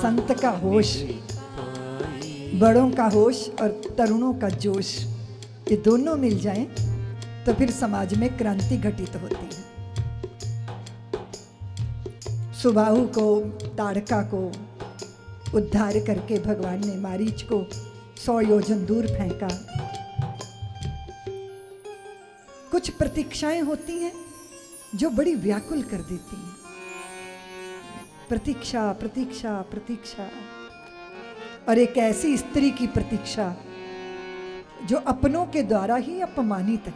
संत का होश, बड़ों का होश और तरुणों का जोश, ये दोनों मिल जाएं तो फिर समाज में क्रांति घटित होती है। सुबाहु को, ताड़का को उद्धार करके भगवान ने मारीच को 100 योजन दूर फेंका। कुछ प्रतीक्षाएं होती हैं जो बड़ी व्याकुल कर देती हैं। प्रतीक्षा प्रतीक्षा प्रतीक्षा, और एक ऐसी स्त्री की प्रतीक्षा जो अपनों के द्वारा ही अपमानित है।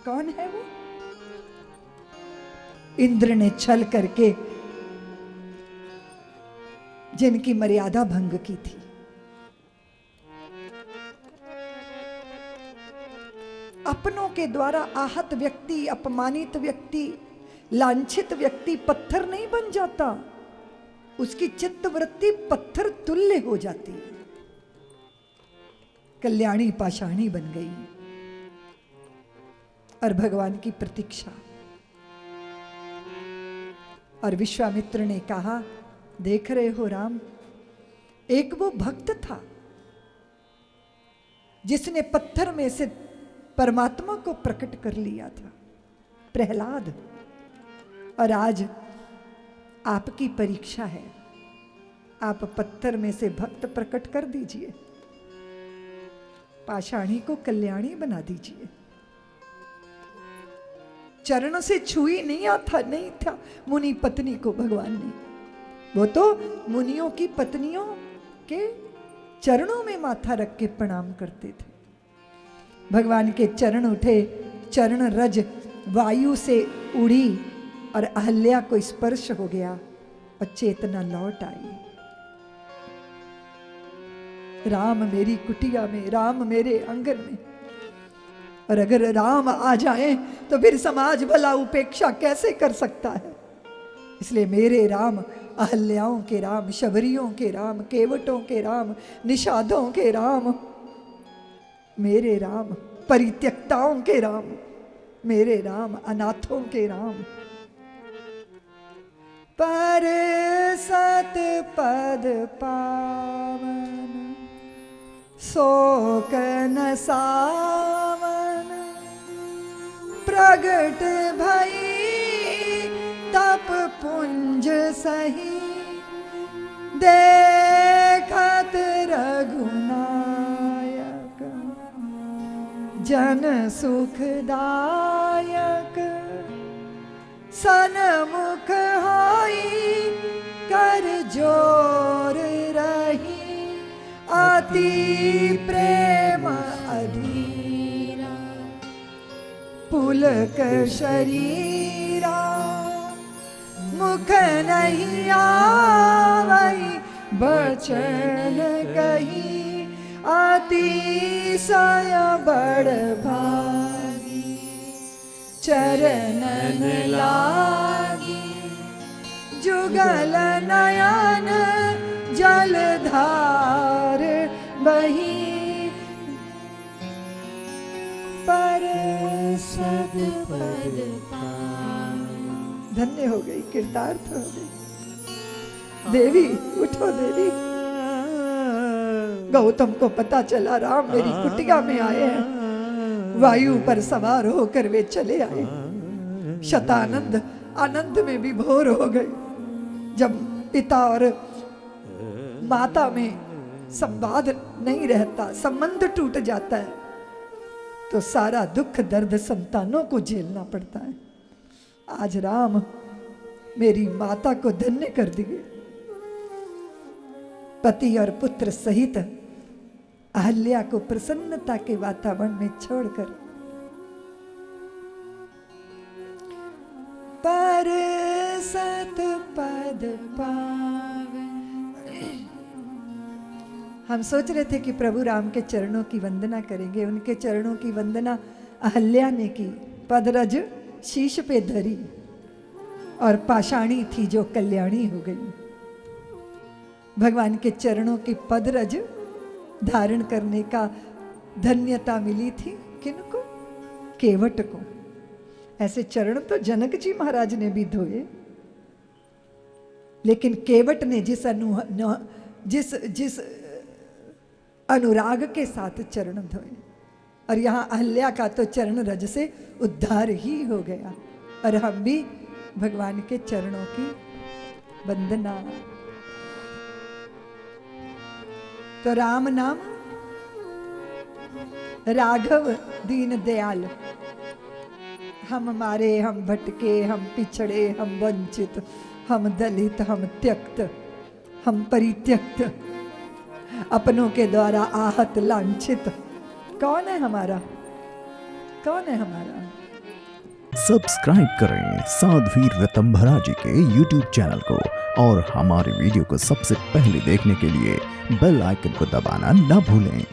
कौन है वो? इंद्र ने छल करके जिनकी मर्यादा भंग की थी। अपनों के द्वारा आहत व्यक्ति, अपमानित व्यक्ति, लांछित व्यक्ति पत्थर नहीं बन जाता, उसकी चित्तवृत्ति पत्थर तुल्य हो जाती है। कल्याणी पाषाणी बन गई और भगवान की प्रतीक्षा। और विश्वामित्र ने कहा, देख रहे हो राम, एक वो भक्त था जिसने पत्थर में से परमात्मा को प्रकट कर लिया था, प्रहलाद। और आज आपकी परीक्षा है, आप पत्थर में से भक्त प्रकट कर दीजिए, पाषाणी को कल्याणी बना दीजिए। चरण से छुई नहीं था मुनि पत्नी को भगवान ने, वो तो मुनियों की पत्नियों के चरणों में माथा रख के प्रणाम करते थे। भगवान के चरण उठे, चरण रज वायु से उड़ी और अहल्या को स्पर्श हो गया और चेतना लौट आई। राम मेरी कुटिया में, राम मेरे आंगन में। और अगर राम आ जाए तो फिर समाज भला उपेक्षा कैसे कर सकता है? इसलिए मेरे राम अहल्याओं के राम, शबरियों के राम, केवटों के राम, निषादों के राम, मेरे राम परित्यक्ताओं के राम, मेरे राम अनाथों के राम। पर सत पद पावन शोक न सावन, प्रगट भई तप पुंज सही, देखत रघुनायक जन सुखदायक, सन्मुख होई कर जोर रही, अति प्रेम अधीरा, पुलक शरीरा, मुख नहीं आवई बचन कही, अतिशय बड़ भागी, चरणन लागी, जुगल नयन जलधार बही, पर सद पद पावन। धन्य हो गई, कृतार्थ हो गई। देवी उठो देवी। गौतम को पता चला राम मेरी कुटिया में आए हैं। वायु पर सवार होकर वे चले आए। शतानंद आनंद में विभोर हो गए। जब पिता और माता में संवाद नहीं रहता, संबंध टूट जाता है, तो सारा दुख दर्द संतानों को झेलना पड़ता है। आज राम मेरी माता को धन्य कर दिए। पति और पुत्र सहित अहल्या को प्रसन्नता के वातावरण में छोड़कर पर सत पद पावन। हम सोच रहे थे कि प्रभु राम के चरणों की वंदना करेंगे। उनके चरणों की वंदना अहल्या ने की, पदरज शीश पे धरी, और पाषाणी थी जो कल्याणी हो गई। भगवान के चरणों की पदरज धारण करने का धन्यता मिली थी किनको? केवट को। ऐसे चरण तो जनक जी महाराज ने भी धोए। लेकिन केवट ने जिस जिस अनुराग के साथ चरण धोए, और यहाँ अहल्या का तो चरण रज से उद्धार ही हो गया, और हम भी भगवान के चरणों की वंदना। तो राम नाम राघव दीन दयाल, हम मारे, हम भटके, हम पिछड़े, हम वंचित, हम दलित, हम त्यक्त, हम परित्यक्त, अपनों के द्वारा आहत लांछित, कौन है हमारा, कौन है हमारा? सब्सक्राइब करें साध्वी ऋतंभरा जी के YouTube चैनल को, और हमारे वीडियो को सबसे पहले देखने के लिए बेल आइकन को दबाना ना भूलें।